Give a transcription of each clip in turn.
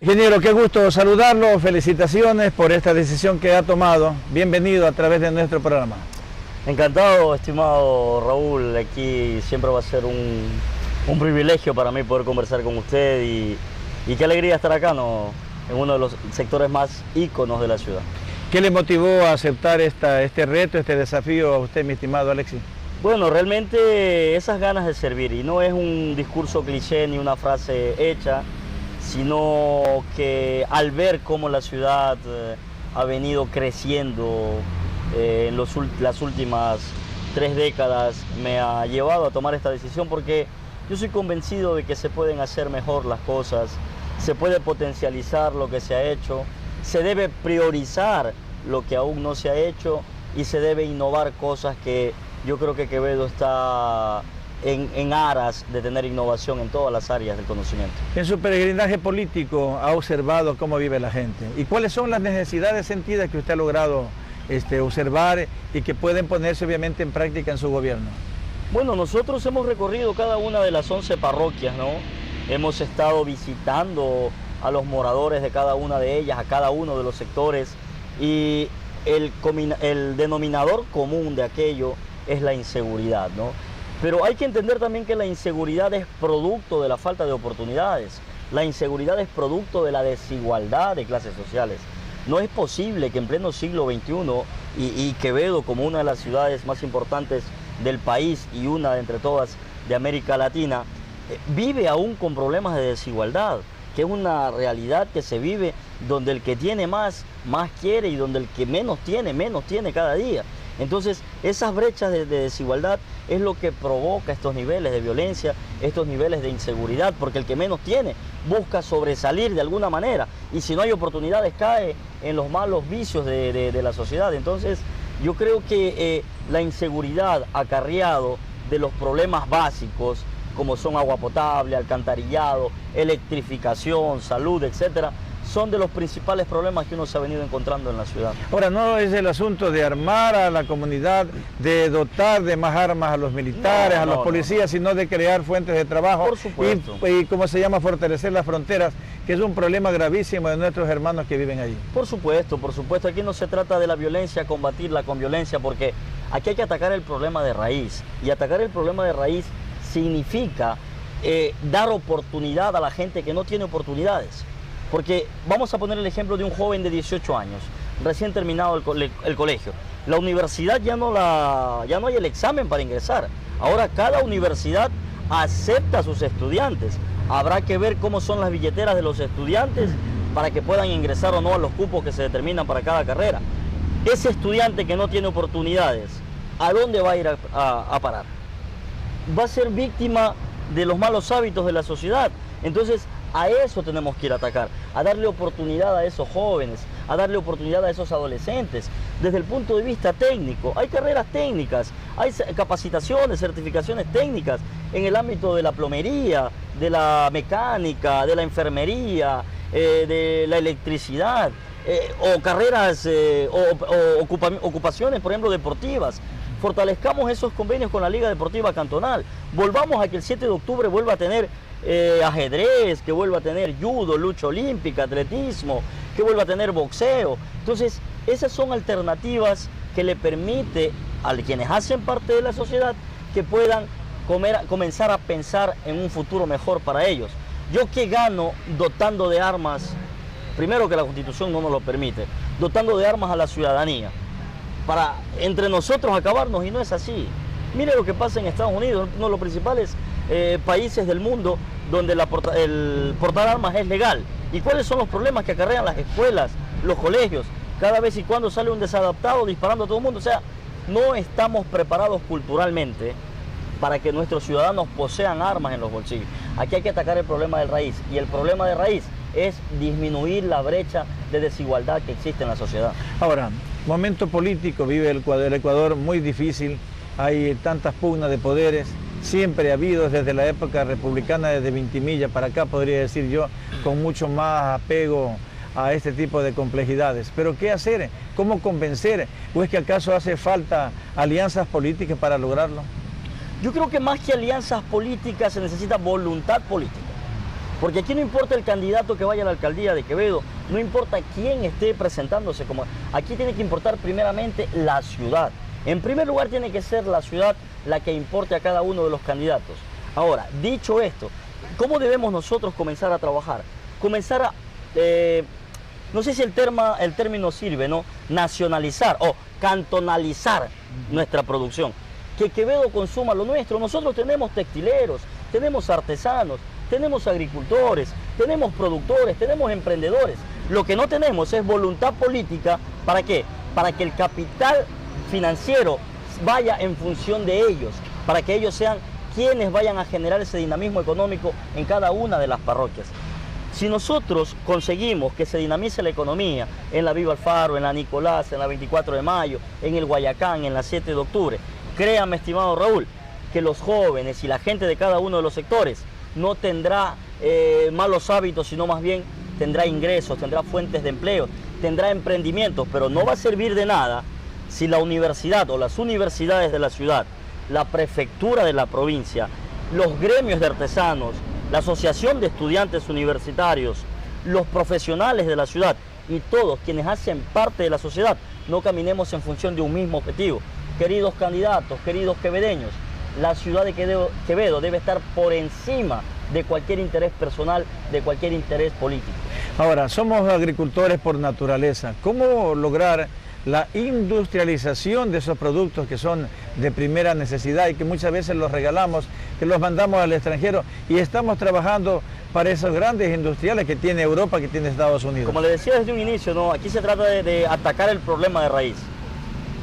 Ingeniero, qué gusto saludarlo, felicitaciones por esta decisión que ha tomado. Bienvenido a través de nuestro programa. Encantado, estimado Raúl, aquí siempre va a ser un privilegio para mí poder conversar con usted y qué alegría estar acá, ¿no?, en uno de los sectores más íconos de la ciudad. ¿Qué le motivó a aceptar este reto, este desafío a usted, mi estimado Alexis? Bueno, realmente esas ganas de servir, y no es un discurso cliché ni una frase hecha, sino que al ver cómo la ciudad ha venido creciendo en las últimas 3 décadas, me ha llevado a tomar esta decisión porque yo soy convencido de que se pueden hacer mejor las cosas, se puede potencializar lo que se ha hecho, se debe priorizar lo que aún no se ha hecho y se debe innovar cosas que yo creo que Quevedo está en aras de tener innovación en todas las áreas del conocimiento. En su peregrinaje político ha observado cómo vive la gente y cuáles son las necesidades sentidas que usted ha logrado observar y que pueden ponerse obviamente en práctica en su gobierno. Bueno, nosotros hemos recorrido cada una de las 11 parroquias, ¿no? Hemos estado visitando a los moradores de cada una de ellas, a cada uno de los sectores, y el denominador común de aquello es la inseguridad, ¿no? Pero hay que entender también que la inseguridad es producto de la falta de oportunidades. La inseguridad es producto de la desigualdad de clases sociales. No es posible que en pleno siglo XXI, y Quevedo como una de las ciudades más importantes del país y una de entre todas de América Latina, vive aún con problemas de desigualdad, que es una realidad que se vive donde el que tiene más quiere y donde el que menos tiene cada día. Entonces, esas brechas de desigualdad es lo que provoca estos niveles de violencia, estos niveles de inseguridad, porque el que menos tiene busca sobresalir de alguna manera y si no hay oportunidades cae en los malos vicios de la sociedad. Entonces, yo creo que la inseguridad acarreado de los problemas básicos, como son agua potable, alcantarillado, electrificación, salud, etcétera, son de los principales problemas que uno se ha venido encontrando en la ciudad. Ahora, no es el asunto de armar a la comunidad, de dotar de más armas a los militares, a los policías, sino de crear fuentes de trabajo. Por supuesto. Y como se llama, fortalecer las fronteras, que es un problema gravísimo de nuestros hermanos que viven allí. Por supuesto. Aquí no se trata de la violencia, combatirla con violencia, porque aquí hay que atacar el problema de raíz. Y atacar el problema de raíz significa dar oportunidad a la gente que no tiene oportunidades. Porque vamos a poner el ejemplo de un joven de 18 años, recién terminado el colegio. La universidad ya no hay el examen para ingresar. Ahora cada universidad acepta a sus estudiantes. Habrá que ver cómo son las billeteras de los estudiantes para que puedan ingresar o no a los cupos que se determinan para cada carrera. Ese estudiante que no tiene oportunidades, ¿a dónde va a ir a parar? Va a ser víctima de los malos hábitos de la sociedad. Entonces, a eso tenemos que ir a atacar, a darle oportunidad a esos jóvenes, a darle oportunidad a esos adolescentes. Desde el punto de vista técnico, hay carreras técnicas, hay capacitaciones, certificaciones técnicas en el ámbito de la plomería, de la mecánica, de la enfermería, de la electricidad, o carreras o ocupaciones, por ejemplo, deportivas. Fortalezcamos esos convenios con la Liga Deportiva Cantonal. Volvamos a que el 7 de octubre vuelva a tener ajedrez, que vuelva a tener judo, lucha olímpica, atletismo, que vuelva a tener boxeo. Entonces, esas son alternativas que le permite a quienes hacen parte de la sociedad que puedan comenzar a pensar en un futuro mejor para ellos. ¿Yo qué gano dotando de armas? Primero, que la Constitución no nos lo permite, dotando de armas a la ciudadanía para entre nosotros acabarnos, y no es así. Mire lo que pasa en Estados Unidos, uno de los principales países del mundo donde el portar armas es legal. ¿Y cuáles son los problemas que acarrean las escuelas, los colegios? Cada vez y cuando sale un desadaptado disparando a todo el mundo. O sea, no estamos preparados culturalmente para que nuestros ciudadanos posean armas en los bolsillos. Aquí hay que atacar el problema de raíz, y el problema de raíz es disminuir la brecha de desigualdad que existe en la sociedad. Ahora, momento político vive el Ecuador muy difícil, hay tantas pugnas de poderes, siempre ha habido desde la época republicana, desde Vintimilla para acá, podría decir yo, con mucho más apego a este tipo de complejidades. Pero ¿qué hacer? ¿Cómo convencer? ¿O es que acaso hace falta alianzas políticas para lograrlo? Yo creo que más que alianzas políticas se necesita voluntad política. Porque aquí no importa el candidato que vaya a la alcaldía de Quevedo, no importa quién esté presentándose como... Aquí tiene que importar primeramente la ciudad. En primer lugar tiene que ser la ciudad la que importe a cada uno de los candidatos. Ahora, dicho esto, ¿cómo debemos nosotros comenzar a trabajar? Comenzar a, no sé si el término sirve, ¿no? Nacionalizar o cantonalizar nuestra producción. Que Quevedo consuma lo nuestro. Nosotros tenemos textileros, tenemos artesanos, tenemos agricultores, tenemos productores, tenemos emprendedores. Lo que no tenemos es voluntad política. ¿Para qué? Para que el capital financiero vaya en función de ellos, para que ellos sean quienes vayan a generar ese dinamismo económico en cada una de las parroquias. Si nosotros conseguimos que se dinamice la economía en la Viva Alfaro, en la Nicolás, en la 24 de mayo, en el Guayacán, en la 7 de octubre, créame, estimado Raúl, que los jóvenes y la gente de cada uno de los sectores no tendrá malos hábitos, sino más bien tendrá ingresos, tendrá fuentes de empleo, tendrá emprendimientos, pero no va a servir de nada si la universidad o las universidades de la ciudad, la prefectura de la provincia, los gremios de artesanos, la asociación de estudiantes universitarios, los profesionales de la ciudad y todos quienes hacen parte de la sociedad, no caminemos en función de un mismo objetivo. Queridos candidatos, queridos quevedeños, la ciudad de Quevedo debe estar por encima de cualquier interés personal, de cualquier interés político. Ahora, somos agricultores por naturaleza. ¿Cómo lograr la industrialización de esos productos que son de primera necesidad y que muchas veces los regalamos, que los mandamos al extranjero y estamos trabajando para esos grandes industriales que tiene Europa, que tiene Estados Unidos? Como le decía desde un inicio, ¿no? Aquí se trata de atacar el problema de raíz.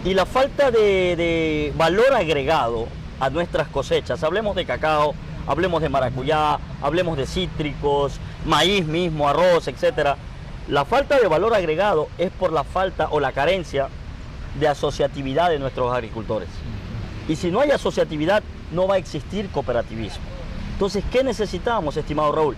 Y la falta de valor agregado a nuestras cosechas, hablemos de cacao, hablemos de maracuyá, hablemos de cítricos, maíz mismo, arroz, etcétera. La falta de valor agregado es por la falta o la carencia de asociatividad de nuestros agricultores. Y si no hay asociatividad, no va a existir cooperativismo. Entonces, ¿qué necesitamos, estimado Raúl?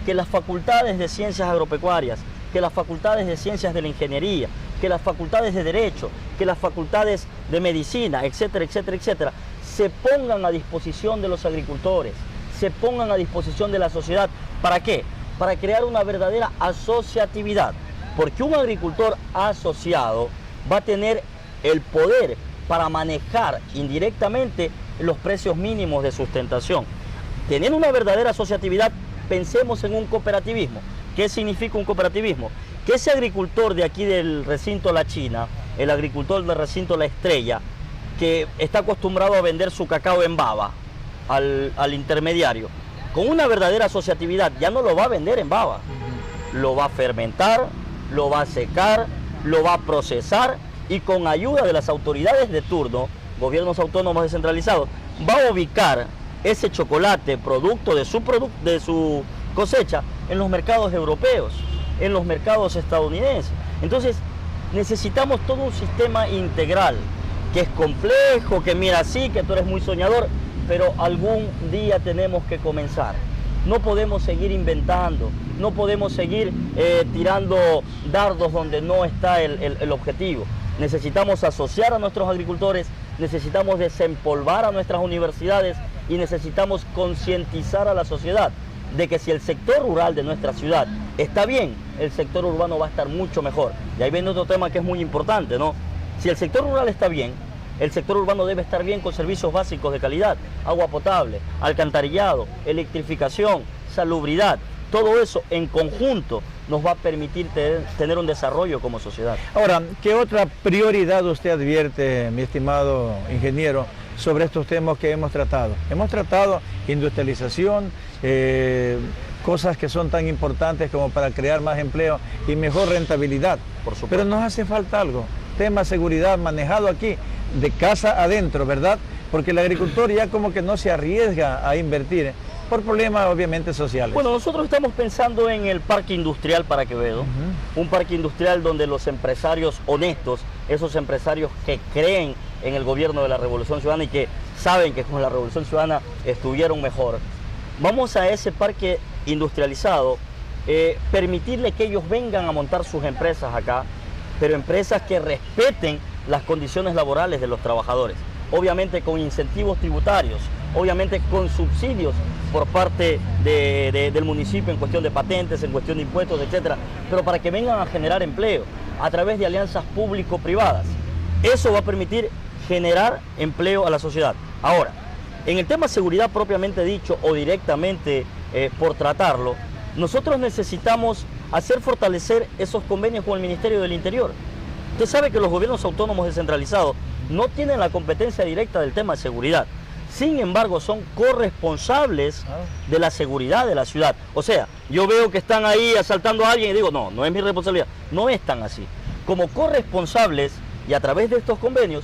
Que las facultades de ciencias agropecuarias, que las facultades de ciencias de la ingeniería, que las facultades de derecho, que las facultades de medicina, etcétera, etcétera, etcétera, se pongan a disposición de los agricultores, se pongan a disposición de la sociedad. ¿Para qué? Para crear una verdadera asociatividad, porque un agricultor asociado va a tener el poder para manejar indirectamente los precios mínimos de sustentación. Teniendo una verdadera asociatividad, pensemos en un cooperativismo. ¿Qué significa un cooperativismo? Que ese agricultor de aquí del recinto La China, el agricultor del recinto La Estrella, que está acostumbrado a vender su cacao en baba al intermediario, con una verdadera asociatividad ya no lo va a vender en baba, lo va a fermentar, lo va a secar, lo va a procesar y con ayuda de las autoridades de turno, gobiernos autónomos descentralizados, va a ubicar ese chocolate producto de su cosecha en los mercados europeos, en los mercados estadounidenses. Entonces necesitamos todo un sistema integral que es complejo, que mira así, que tú eres muy soñador, pero algún día tenemos que comenzar. No podemos seguir inventando, no podemos seguir tirando dardos donde no está el objetivo. Necesitamos asociar a nuestros agricultores, necesitamos desempolvar a nuestras universidades y necesitamos concientizar a la sociedad de que si el sector rural de nuestra ciudad está bien, el sector urbano va a estar mucho mejor. Y ahí viene otro tema que es muy importante, ¿no? Si el sector rural está bien, el sector urbano debe estar bien con servicios básicos de calidad, agua potable, alcantarillado, electrificación, salubridad. Todo eso en conjunto nos va a permitir tener un desarrollo como sociedad. Ahora, ¿qué otra prioridad usted advierte, mi estimado ingeniero, sobre estos temas que hemos tratado? Hemos tratado industrialización, cosas que son tan importantes como para crear más empleo y mejor rentabilidad. Por supuesto. Pero nos hace falta algo, tema seguridad manejado aquí, de casa adentro, ¿verdad? Porque el agricultor ya como que no se arriesga a invertir por problemas obviamente sociales. Bueno, nosotros estamos pensando en el parque industrial para Quevedo, un parque industrial donde los empresarios honestos, esos empresarios que creen en el gobierno de la Revolución Ciudadana y que saben que con la Revolución Ciudadana estuvieron mejor, vamos a ese parque industrializado, permitirle que ellos vengan a montar sus empresas acá, pero empresas que respeten las condiciones laborales de los trabajadores, obviamente con incentivos tributarios, obviamente con subsidios por parte del municipio en cuestión de patentes, en cuestión de impuestos, etcétera, pero para que vengan a generar empleo a través de alianzas público-privadas. Eso va a permitir generar empleo a la sociedad. Ahora, en el tema seguridad propiamente dicho o directamente por tratarlo, nosotros necesitamos fortalecer esos convenios con el Ministerio del Interior. Usted sabe que los gobiernos autónomos descentralizados no tienen la competencia directa del tema de seguridad. Sin embargo, son corresponsables de la seguridad de la ciudad. O sea, yo veo que están ahí asaltando a alguien y digo, no, no es mi responsabilidad. No es tan así. Como corresponsables y a través de estos convenios,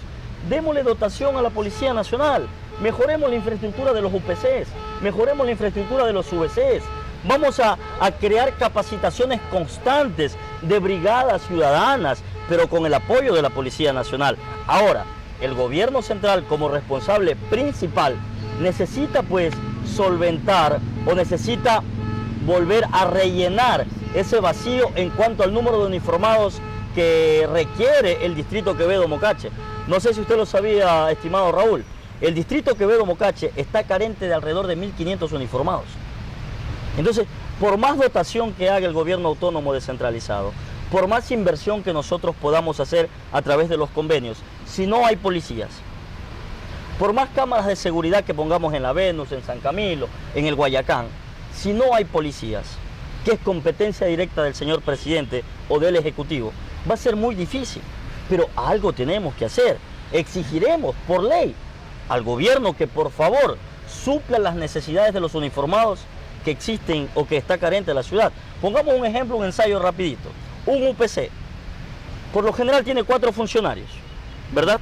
démosle dotación a la Policía Nacional. Mejoremos la infraestructura de los UPCs, mejoremos la infraestructura de los UBCs. Vamos a crear capacitaciones constantes de brigadas ciudadanas, pero con el apoyo de la Policía Nacional. Ahora, el gobierno central como responsable principal necesita pues solventar o necesita volver a rellenar ese vacío en cuanto al número de uniformados que requiere el distrito Quevedo-Mocache. No sé si usted lo sabía, estimado Raúl, el distrito Quevedo-Mocache está carente de alrededor de 1.500 uniformados. Entonces, por más dotación que haga el gobierno autónomo descentralizado, por más inversión que nosotros podamos hacer a través de los convenios, si no hay policías, por más cámaras de seguridad que pongamos en la Venus, en San Camilo, en el Guayacán, si no hay policías, que es competencia directa del señor presidente o del Ejecutivo, va a ser muy difícil. Pero algo tenemos que hacer. Exigiremos por ley al gobierno que por favor supla las necesidades de los uniformados que existen o que está carente de la ciudad. Pongamos un ejemplo, un ensayo rapidito. Un UPC, por lo general tiene 4 funcionarios, ¿verdad?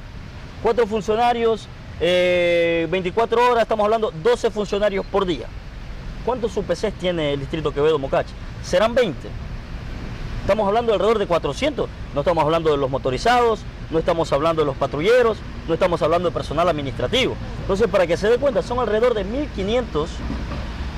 4 funcionarios, 24 horas, estamos hablando 12 funcionarios por día. ¿Cuántos UPCs tiene el distrito Quevedo-Mocache? Serán 20. Estamos hablando de alrededor de 400, no estamos hablando de los motorizados, no estamos hablando de los patrulleros, no estamos hablando de personal administrativo. Entonces, para que se dé cuenta, son alrededor de 1.500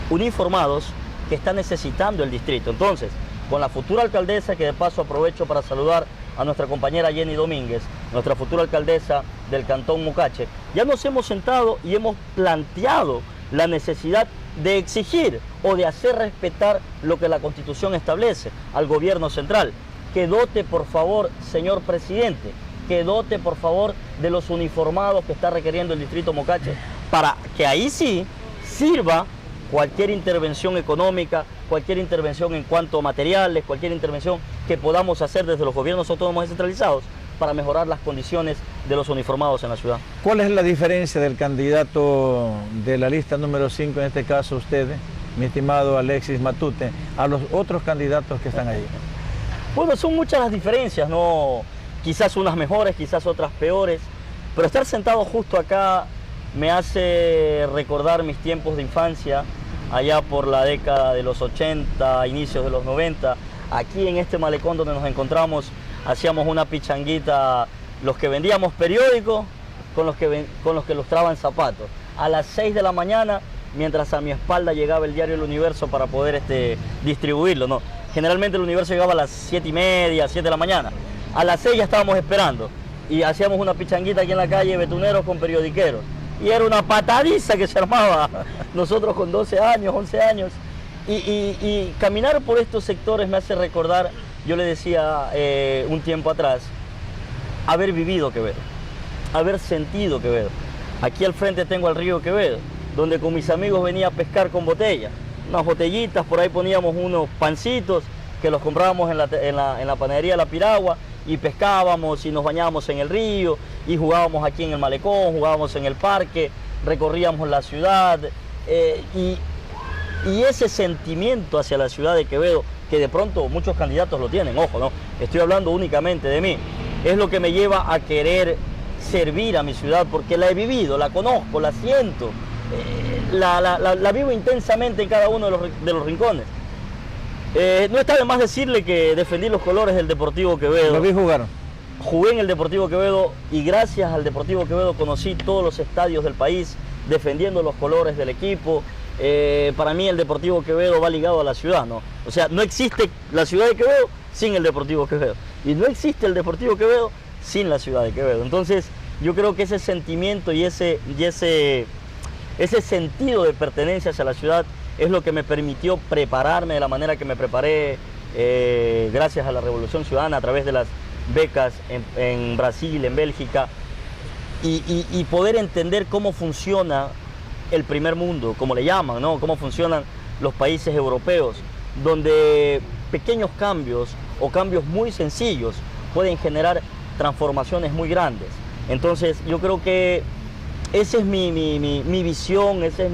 uniformados que está necesitando el distrito. Entonces, con la futura alcaldesa, que de paso aprovecho para saludar a nuestra compañera Jenny Domínguez, nuestra futura alcaldesa del Cantón Mocache, ya nos hemos sentado y hemos planteado la necesidad de exigir o de hacer respetar lo que la Constitución establece al gobierno central. Que dote, por favor, señor presidente, que dote, por favor, de los uniformados que está requiriendo el distrito Mocache, para que ahí sí sirva cualquier intervención económica, cualquier intervención en cuanto a materiales, cualquier intervención que podamos hacer desde los gobiernos autónomos descentralizados para mejorar las condiciones de los uniformados en la ciudad. ¿Cuál es la diferencia del candidato de la lista número 5, en este caso usted, mi estimado Alexis Matute, a los otros candidatos que están ahí? Bueno, son muchas las diferencias, ¿no? Quizás unas mejores, quizás otras peores, pero estar sentado justo acá me hace recordar mis tiempos de infancia, allá por la década de los 80, inicios de los 90, aquí en este malecón donde nos encontramos, hacíamos una pichanguita, los que vendíamos periódicos con los que lustraban zapatos. A las 6 de la mañana, mientras a mi espalda llegaba el diario El Universo para poder distribuirlo, ¿no? Generalmente El Universo llegaba a las 7:30, 7 de la mañana. A las 6 ya estábamos esperando y hacíamos una pichanguita aquí en la calle, betuneros con periodiqueros. Y era una patadiza que se armaba, nosotros con 12 años, 11 años. Y caminar por estos sectores me hace recordar, yo le decía un tiempo atrás, haber vivido Quevedo, haber sentido Quevedo. Aquí al frente tengo el río Quevedo, donde con mis amigos venía a pescar con botellas, unas botellitas, por ahí poníamos unos pancitos que los comprábamos en la panadería La Piragua, y pescábamos y nos bañábamos en el río y jugábamos aquí en el malecón, jugábamos en el parque, recorríamos la ciudad y ese sentimiento hacia la ciudad de Quevedo, que de pronto muchos candidatos lo tienen, ojo, no, estoy hablando únicamente de mí, es lo que me lleva a querer servir a mi ciudad, porque la he vivido, la conozco, la siento, la vivo intensamente en cada uno de los rincones. No está de más decirle que defendí los colores del Deportivo Quevedo. ¿Lo vi jugar? Jugué en el Deportivo Quevedo y gracias al Deportivo Quevedo conocí todos los estadios del país defendiendo los colores del equipo. Para mí el Deportivo Quevedo va ligado a la ciudad, ¿no? O sea, no existe la ciudad de Quevedo sin el Deportivo Quevedo. Y no existe el Deportivo Quevedo sin la ciudad de Quevedo. Entonces, yo creo que ese sentimiento y ese ese sentido de pertenencia hacia la ciudad es lo que me permitió prepararme de la manera que me preparé, gracias a la Revolución Ciudadana, a través de las becas en Brasil, en Bélgica, y poder entender cómo funciona el primer mundo, como le llaman, ¿no? Cómo funcionan los países europeos, donde pequeños cambios o cambios muy sencillos pueden generar transformaciones muy grandes. Entonces yo creo que ese es mi visión, ese es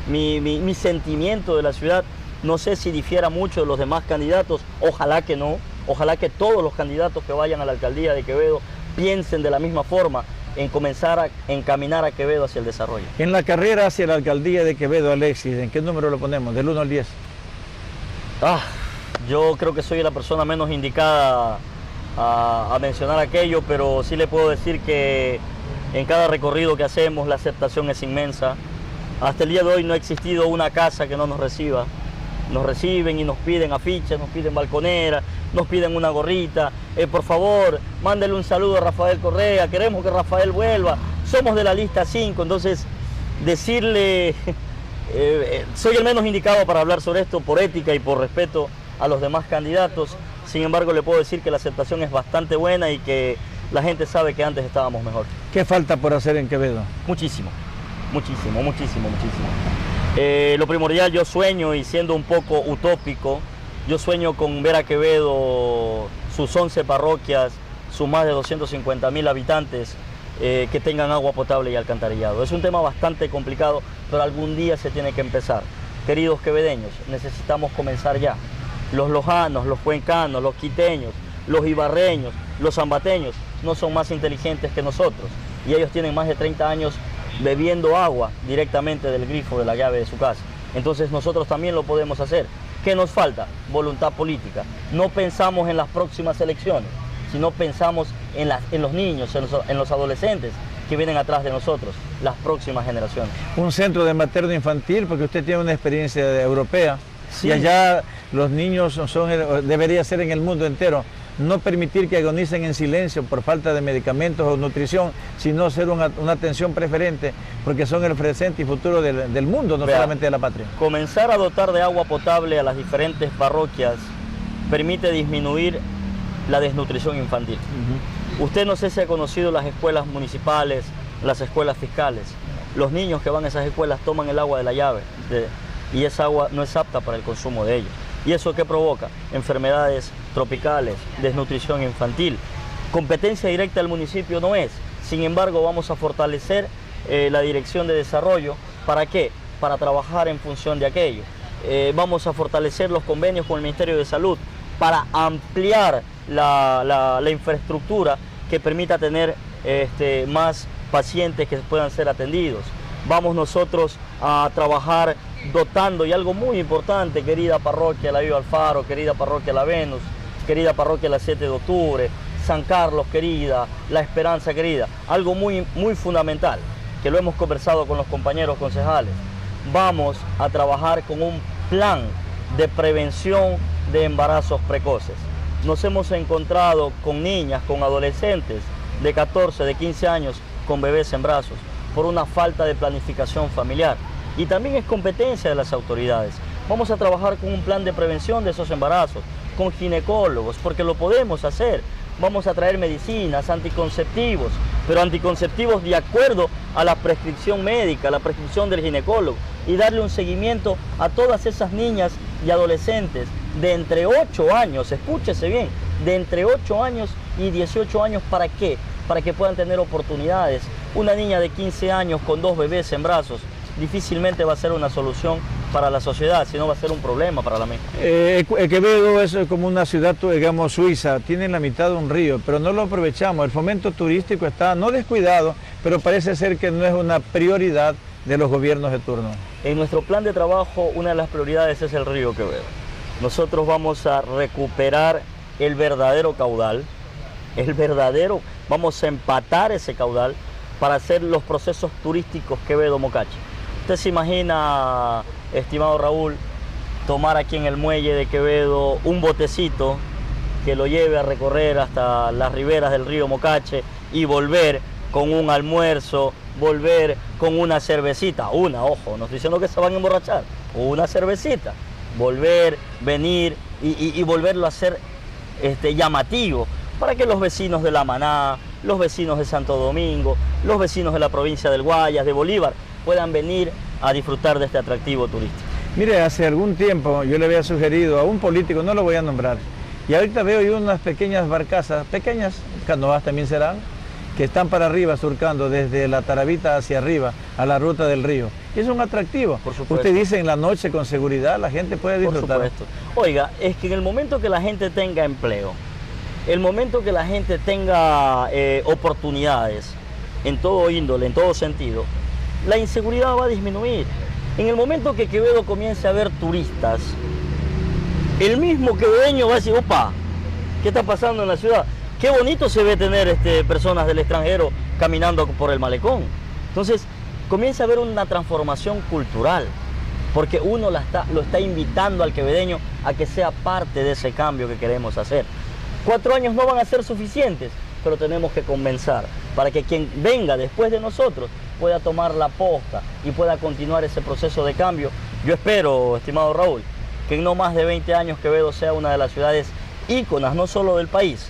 mi sentimiento de la ciudad. No sé si difiera mucho de los demás candidatos, ojalá que no, ojalá que todos los candidatos que vayan a la alcaldía de Quevedo piensen de la misma forma en comenzar a encaminar a Quevedo hacia el desarrollo. En la carrera hacia la alcaldía de Quevedo, Alexis, ¿en qué número lo ponemos? ¿Del 1 al 10? Yo creo que soy la persona menos indicada a mencionar aquello, pero sí le puedo decir que en cada recorrido que hacemos la aceptación es inmensa. Hasta el día de hoy no ha existido una casa que no nos reciba. Nos reciben y nos piden afiches, nos piden balconeras, nos piden una gorrita. Por favor, mándele un saludo a Rafael Correa, queremos que Rafael vuelva. Somos de la lista 5, entonces decirle, soy el menos indicado para hablar sobre esto por ética y por respeto a los demás candidatos. Sin embargo, le puedo decir que la aceptación es bastante buena y que la gente sabe que antes estábamos mejor. ¿Qué falta por hacer en Quevedo? Muchísimo, muchísimo, muchísimo, muchísimo. Lo primordial, yo sueño, y siendo un poco utópico, yo sueño con ver a Quevedo, sus 11 parroquias, sus más de 250.000 habitantes, que tengan agua potable y alcantarillado. Es un tema bastante complicado, pero algún día se tiene que empezar. Queridos quevedeños, necesitamos comenzar ya. Los lojanos, los cuencanos, los quiteños, los ibarreños, los zambateños no son más inteligentes que nosotros, y ellos tienen más de 30 años bebiendo agua directamente del grifo de la llave de su casa. Entonces nosotros también lo podemos hacer. ¿Qué nos falta? Voluntad política. No pensamos en las próximas elecciones, sino pensamos en los niños, en los adolescentes que vienen atrás de nosotros, las próximas generaciones. Un centro de materno infantil, porque usted tiene una experiencia europea, sí. Y allá los niños debería ser en el mundo entero. No permitir que agonicen en silencio por falta de medicamentos o nutrición, sino hacer una atención preferente, porque son el presente y futuro del mundo, no solamente de la patria. Comenzar a dotar de agua potable a las diferentes parroquias permite disminuir la desnutrición infantil. Usted no sé si ha conocido las escuelas municipales, las escuelas fiscales. Los niños que van a esas escuelas toman el agua de la llave y esa agua no es apta para el consumo de ellos. ¿Y eso qué provoca? Enfermedades tropicales, desnutrición infantil. Competencia directa del municipio no es. Sin embargo, vamos a fortalecer la Dirección de Desarrollo. ¿Para qué? Para trabajar en función de aquello. Vamos a fortalecer los convenios con el Ministerio de Salud para ampliar la infraestructura que permita tener más pacientes que puedan ser atendidos. Vamos nosotros a trabajar dotando, y algo muy importante, querida parroquia La Viva Alfaro, querida parroquia La Venus, querida parroquia La 7 de octubre, San Carlos, querida, La Esperanza, querida, algo muy fundamental, que lo hemos conversado con los compañeros concejales. Vamos a trabajar con un plan de prevención de embarazos precoces. Nos hemos encontrado con niñas, con adolescentes de 14, de 15 años, con bebés en brazos, por una falta de planificación familiar. Y también es competencia de las autoridades. Vamos a trabajar con un plan de prevención de esos embarazos, con ginecólogos, porque lo podemos hacer. Vamos a traer medicinas, anticonceptivos, pero anticonceptivos de acuerdo a la prescripción médica, la prescripción del ginecólogo, y darle un seguimiento a todas esas niñas y adolescentes de entre 8 años, escúchese bien, de entre 8 años y 18 años, ¿para qué? Para que puedan tener oportunidades. Una niña de 15 años con 2 bebés en brazos difícilmente va a ser una solución para la sociedad, sino va a ser un problema para la misma. Quevedo es como una ciudad, digamos, suiza, tiene la mitad de un río, pero no lo aprovechamos. El fomento turístico está no descuidado, pero parece ser que no es una prioridad de los gobiernos de turno. En nuestro plan de trabajo, una de las prioridades es el río Quevedo. Nosotros vamos a recuperar el verdadero caudal, vamos a empatar ese caudal para hacer los procesos turísticos Quevedo-Mocache. Usted se imagina, estimado Raúl, tomar aquí en el muelle de Quevedo un botecito que lo lleve a recorrer hasta las riberas del río Mocache y volver con un almuerzo, volver con una cervecita, ojo, no estoy diciendo que se van a emborrachar, una cervecita, volver, venir y volverlo a hacer llamativo, para que los vecinos de La Maná, los vecinos de Santo Domingo, los vecinos de la provincia del Guayas, de Bolívar, puedan venir a disfrutar de este atractivo turístico. Mire, hace algún tiempo yo le había sugerido a un político, no lo voy a nombrar, y ahorita veo yo unas pequeñas barcazas, pequeñas, canoas también serán, que están para arriba surcando desde la Taravita hacia arriba a la ruta del río. Y es un atractivo. Por supuesto. Usted dice en la noche con seguridad la gente puede disfrutar. Por supuesto. Oiga, es que en el momento que la gente tenga empleo, el momento que la gente tenga oportunidades en todo índole, en todo sentido, la inseguridad va a disminuir. En el momento que Quevedo comience a ver turistas, el mismo quevedeño va a decir, opa, ¿qué está pasando en la ciudad? Qué bonito se ve tener personas del extranjero caminando por el malecón. Entonces, comienza a haber una transformación cultural, porque uno lo está invitando al quevedeño a que sea parte de ese cambio que queremos hacer. 4 años no van a ser suficientes, pero tenemos que comenzar para que quien venga después de nosotros pueda tomar la posta y pueda continuar ese proceso de cambio. Yo espero, estimado Raúl, que en no más de 20 años Quevedo sea una de las ciudades íconas, no solo del país,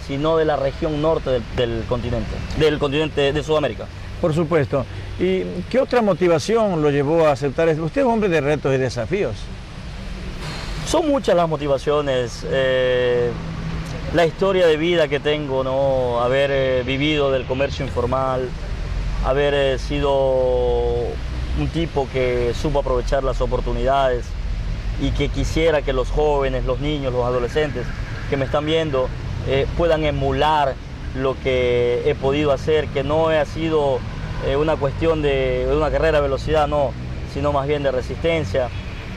sino de la región norte del continente de Sudamérica. Por supuesto. ¿Y qué otra motivación lo llevó a aceptar esto? Usted es un hombre de retos y desafíos. Son muchas las motivaciones. La historia de vida que tengo, ¿no? Haber vivido del comercio informal, haber sido un tipo que supo aprovechar las oportunidades y que quisiera que los jóvenes, los niños, los adolescentes que me están viendo puedan emular lo que he podido hacer, que no ha sido una cuestión de una carrera de velocidad, no, sino más bien de resistencia,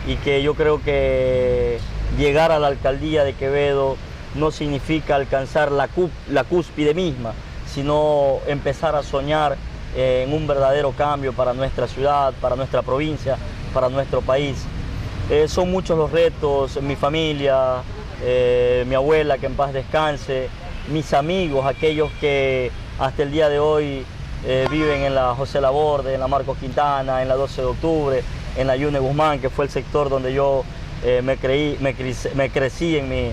y que yo creo que llegar a la alcaldía de Quevedo no significa alcanzar la cúspide misma, sino empezar a soñar en un verdadero cambio para nuestra ciudad, para nuestra provincia, para nuestro país. Son muchos los retos, mi familia, mi abuela, que en paz descanse, mis amigos, aquellos que hasta el día de hoy viven en la José Laborde, en la Marcos Quintana, en la 12 de octubre, en la Yune Guzmán, que fue el sector donde yo me crecí en mi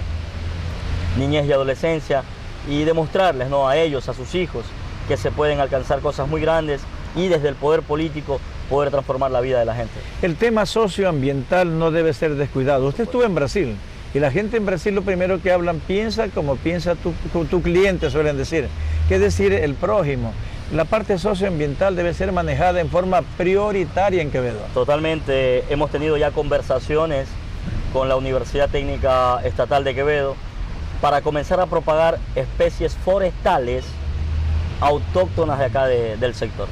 niñez y adolescencia, y demostrarles, ¿no?, a ellos, a sus hijos, que se pueden alcanzar cosas muy grandes y desde el poder político poder transformar la vida de la gente. El tema socioambiental no debe ser descuidado. Usted estuvo en Brasil y la gente en Brasil lo primero que hablan, piensa como piensa tu cliente, suelen decir, que es decir, el prójimo. La parte socioambiental debe ser manejada en forma prioritaria en Quevedo. Totalmente. Hemos tenido ya conversaciones con la Universidad Técnica Estatal de Quevedo para comenzar a propagar especies forestales autóctonas de acá del sector.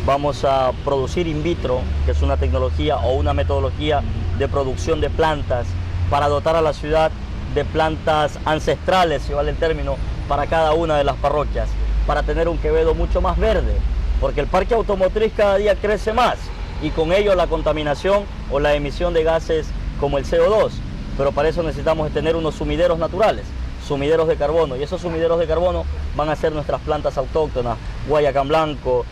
Vamos a producir in vitro, que es una tecnología o una metodología de producción de plantas para dotar a la ciudad de plantas ancestrales, si vale el término, para cada una de las parroquias, para tener un Quevedo mucho más verde, porque el parque automotriz cada día crece más y con ello la contaminación o la emisión de gases como el CO2, pero para eso necesitamos tener unos sumideros naturales, sumideros de carbono, y esos sumideros de carbono van a ser nuestras plantas autóctonas, Guayacán Blanco,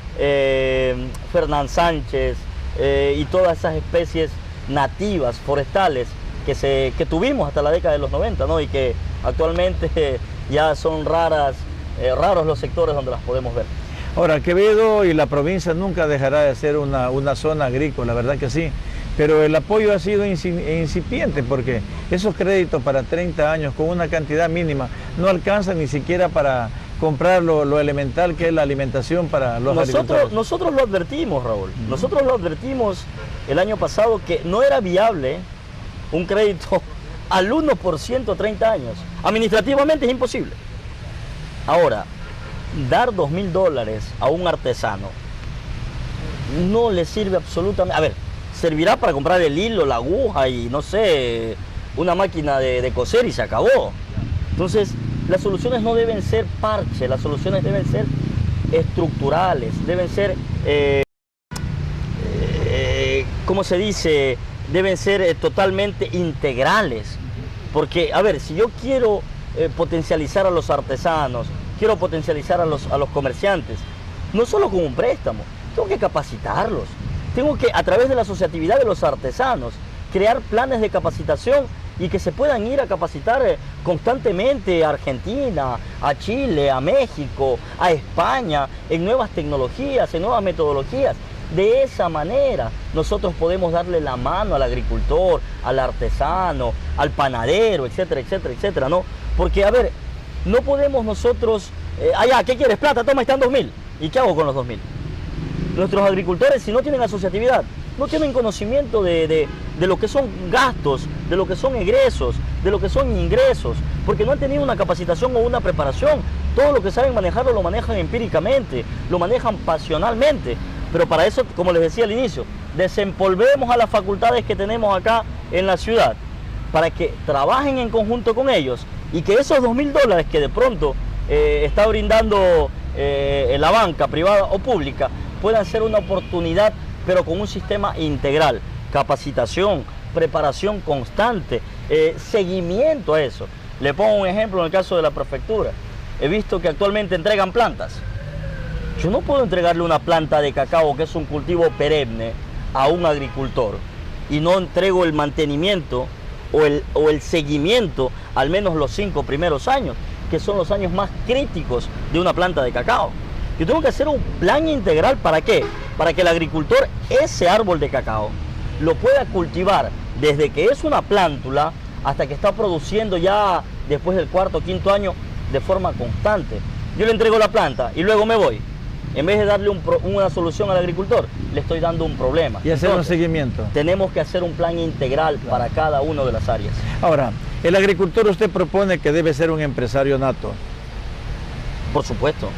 Fernán Sánchez y todas esas especies nativas, forestales, que tuvimos hasta la década de los 90, ¿no?, y que actualmente ya son raros los sectores donde las podemos ver. Ahora, Quevedo y la provincia nunca dejará de ser una zona agrícola, la verdad que sí, pero el apoyo ha sido incipiente porque esos créditos para 30 años con una cantidad mínima no alcanzan ni siquiera para comprar lo elemental que es la alimentación para los agricultores. Nosotros lo advertimos, Raúl, nosotros lo advertimos el año pasado que no era viable un crédito al 1% 30 años. Administrativamente es imposible. Ahora, dar $2.000 a un artesano no le sirve absolutamente. A ver, servirá para comprar el hilo, la aguja y no sé, una máquina de coser y se acabó. Entonces, las soluciones no deben ser parche, las soluciones deben ser estructurales, deben ser, ¿cómo se dice? Deben ser totalmente integrales. Porque, a ver, si yo quiero potencializar a los artesanos, quiero potencializar a los comerciantes, no solo con un préstamo, tengo que capacitarlos, tengo que, a través de la asociatividad de los artesanos, crear planes de capacitación y que se puedan ir a capacitar constantemente a Argentina, a Chile, a México, a España, en nuevas tecnologías, en nuevas metodologías. De esa manera nosotros podemos darle la mano al agricultor, al artesano, al panadero, etcétera, etcétera, etcétera, ¿no? Porque, a ver, no podemos nosotros, ¿qué quieres? Plata, toma, están 2.000. ¿Y qué hago con los 2.000? Nuestros agricultores, si no tienen asociatividad, no tienen conocimiento de lo que son gastos, de lo que son egresos, de lo que son ingresos, porque no han tenido una capacitación o una preparación. Todo lo que saben manejarlo lo manejan empíricamente, lo manejan pasionalmente. Pero para eso, como les decía al inicio, desempolvemos a las facultades que tenemos acá en la ciudad, para que trabajen en conjunto con ellos y que esos $2.000 que de pronto está brindando la banca privada o pública puedan ser una oportunidad, pero con un sistema integral, capacitación, preparación constante, seguimiento a eso. Le pongo un ejemplo en el caso de la prefectura. He visto que actualmente entregan plantas. Yo no puedo entregarle una planta de cacao, que es un cultivo perenne, a un agricultor y no entrego el mantenimiento o el seguimiento al menos los 5 primeros años, que son los años más críticos de una planta de cacao. Yo tengo que hacer un plan integral. ¿Para qué? Para que el agricultor ese árbol de cacao lo pueda cultivar desde que es una plántula hasta que está produciendo ya después del 4º o 5º año de forma constante. Yo le entrego la planta y luego me voy. En vez de darle una solución al agricultor, le estoy dando un problema. Y hacer un seguimiento. Tenemos que hacer un plan integral para cada una de las áreas. Ahora, el agricultor, usted propone que debe ser un empresario nato. Por supuesto,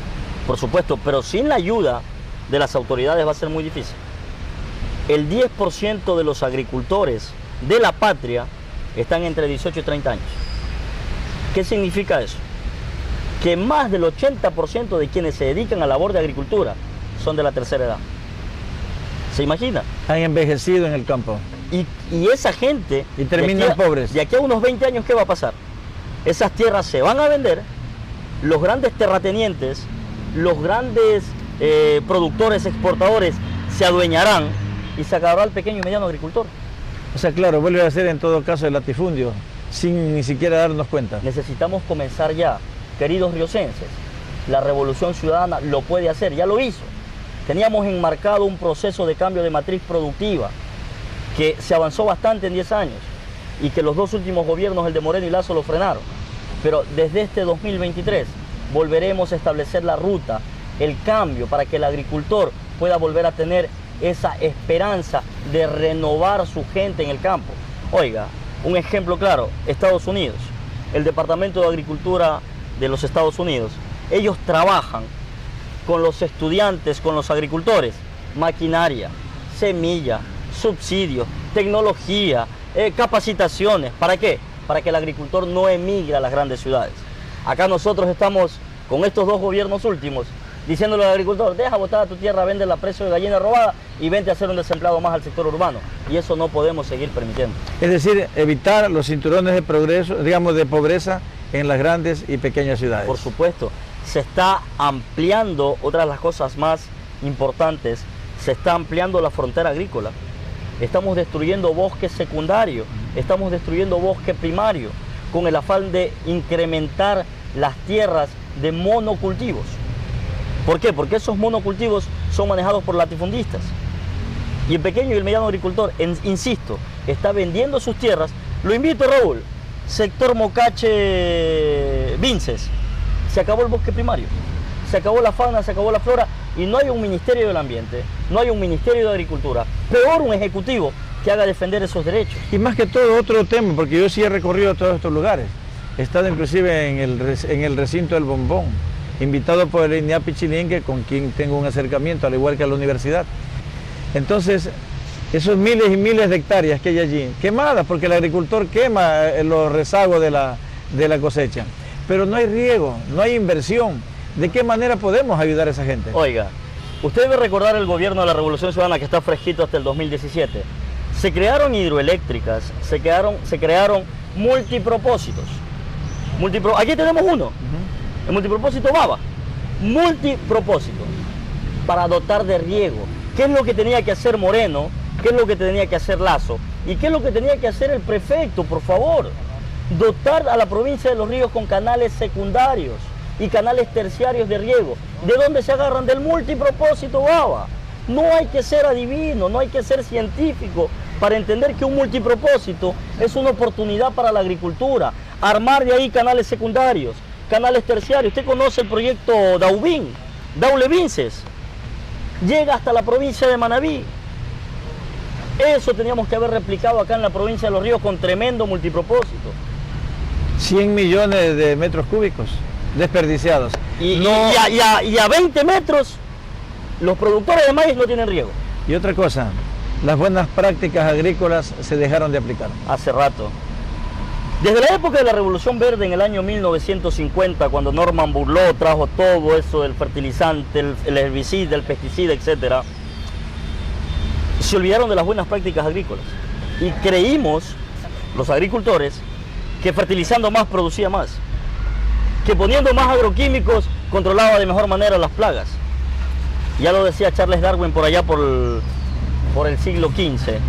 pero sin la ayuda de las autoridades va a ser muy difícil. El 10% de los agricultores de la patria están entre 18 y 30 años. ¿Qué significa eso? Que más del 80% de quienes se dedican a la labor de agricultura son de la tercera edad. ¿Se imagina? Han envejecido en el campo. Y esa gente... Y terminan pobres. De aquí a unos 20 años, ¿qué va a pasar? Esas tierras se van a vender, los grandes terratenientes, los grandes productores, exportadores, se adueñarán y se acabará el pequeño y mediano agricultor. O sea, claro, vuelve a ser en todo caso el latifundio, sin ni siquiera darnos cuenta. Necesitamos comenzar ya. Queridos riocenses, la Revolución Ciudadana lo puede hacer, ya lo hizo. Teníamos enmarcado un proceso de cambio de matriz productiva que se avanzó bastante en 10 años y que los 2 últimos gobiernos, el de Moreno y Lasso, lo frenaron. Pero desde este 2023 volveremos a establecer la ruta, el cambio para que el agricultor pueda volver a tener esa esperanza de renovar su gente en el campo. Oiga, un ejemplo claro, Estados Unidos, el Departamento de Agricultura de los Estados Unidos, ellos trabajan con los estudiantes, con los agricultores, maquinaria, semilla, subsidios, tecnología, capacitaciones. ¿Para qué? Para que el agricultor no emigre a las grandes ciudades. Acá nosotros estamos, con estos 2 gobiernos últimos, diciéndole al agricultor, deja botada tu tierra, vende a precio de gallina robada y vente a hacer un desempleado más al sector urbano. Y eso no podemos seguir permitiendo. Es decir, evitar los cinturones de progreso, digamos, de pobreza en las grandes y pequeñas ciudades. Por supuesto, se está ampliando, otra de las cosas más importantes, se está ampliando la frontera agrícola. Estamos destruyendo bosque secundario, estamos destruyendo bosque primario, con el afán de incrementar las tierras de monocultivos. ¿Por qué? Porque esos monocultivos son manejados por latifundistas. Y el pequeño y el mediano agricultor, insisto, está vendiendo sus tierras. Lo invito, Raúl, sector Mocache, Vinces, se acabó el bosque primario, se acabó la fauna, se acabó la flora y no hay un Ministerio del Ambiente, no hay un Ministerio de Agricultura, peor un ejecutivo que haga defender esos derechos. Y más que todo otro tema, porque yo sí he recorrido todos estos lugares, he estado inclusive en el recinto del Bombón, invitado por el INEAPI Chilingue, con quien tengo un acercamiento, al igual que a la universidad. Entonces, esos miles y miles de hectáreas que hay allí, quemadas, porque el agricultor quema los rezagos de la cosecha. Pero no hay riego, no hay inversión. ¿De qué manera podemos ayudar a esa gente? Oiga, usted debe recordar el gobierno de la Revolución Ciudadana, que está fresquito hasta el 2017. Se crearon hidroeléctricas, se crearon multipropósitos. Aquí tenemos uno, el multipropósito Baba. Multipropósito. para dotar de riego. ¿Qué es lo que tenía que hacer Moreno? ¿Qué es lo que tenía que hacer Lasso? ¿Y qué es lo que tenía que hacer el prefecto, por favor? Dotar a la provincia de Los Ríos con canales secundarios y canales terciarios de riego. ¿De dónde se agarran? Del multipropósito, Baba. No hay que ser adivino, no hay que ser científico para entender que un multipropósito es una oportunidad para la agricultura. Armar de ahí canales secundarios, canales terciarios. Usted conoce el proyecto Daule Vinces. Llega hasta la provincia de Manabí. Eso teníamos que haber replicado acá en la provincia de Los Ríos con tremendo multipropósito. 100 millones de metros cúbicos desperdiciados. Y a 20 metros los productores de maíz no tienen riego. Y otra cosa, las buenas prácticas agrícolas se dejaron de aplicar. Hace rato. Desde la época de la Revolución Verde en el año 1950, cuando Norman Borlaug trajo todo eso del fertilizante, el herbicida, el pesticida, etc., se olvidaron de las buenas prácticas agrícolas. Y creímos, los agricultores, que fertilizando más producía más, que poniendo más agroquímicos controlaba de mejor manera las plagas. Ya lo decía Charles Darwin por allá por el siglo XV.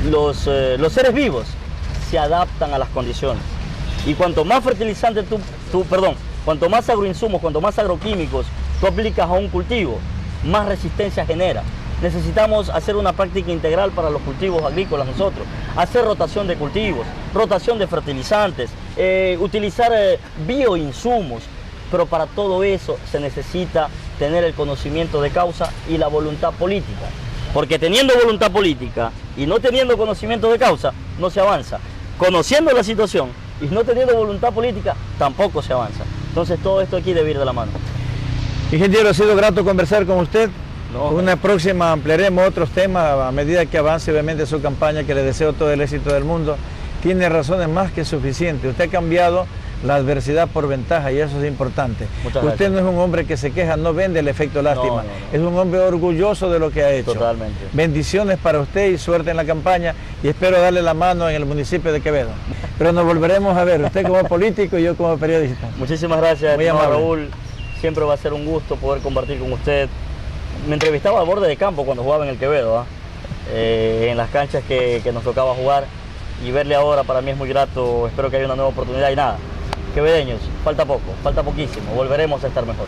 Los seres vivos se adaptan a las condiciones. Y cuanto más fertilizante cuanto más agroinsumos, cuanto más agroquímicos tú aplicas a un cultivo, más resistencia genera. Necesitamos hacer una práctica integral para los cultivos agrícolas nosotros, hacer rotación de cultivos, rotación de fertilizantes, utilizar bioinsumos, pero para todo eso se necesita tener el conocimiento de causa y la voluntad política, porque teniendo voluntad política y no teniendo conocimiento de causa, no se avanza. Conociendo la situación y no teniendo voluntad política, tampoco se avanza. Entonces todo esto aquí debe ir de la mano. Ingeniero, ha sido grato conversar con usted. No, Una próxima ampliaremos otros temas a medida que avance obviamente su campaña, que le deseo todo el éxito del mundo. Tiene razones más que suficientes. Usted ha cambiado la adversidad por ventaja y eso es importante. Muchas Usted gracias. no es un hombre que se queja, no vende el efecto lástima. No. Es un hombre orgulloso de lo que ha hecho. Totalmente. Bendiciones para usted y suerte en la campaña y espero darle la mano en el municipio de Quevedo. Pero nos volveremos a ver, usted como político y yo como periodista. Muchísimas gracias, Muy estimado amable. Raúl. Siempre va a ser un gusto poder compartir con usted. Me entrevistaba al borde de campo cuando jugaba en el Quevedo, en las canchas que nos tocaba jugar, y verle ahora para mí es muy grato. Espero que haya una nueva oportunidad y nada, quevedeños, falta poco, falta poquísimo, volveremos a estar mejor.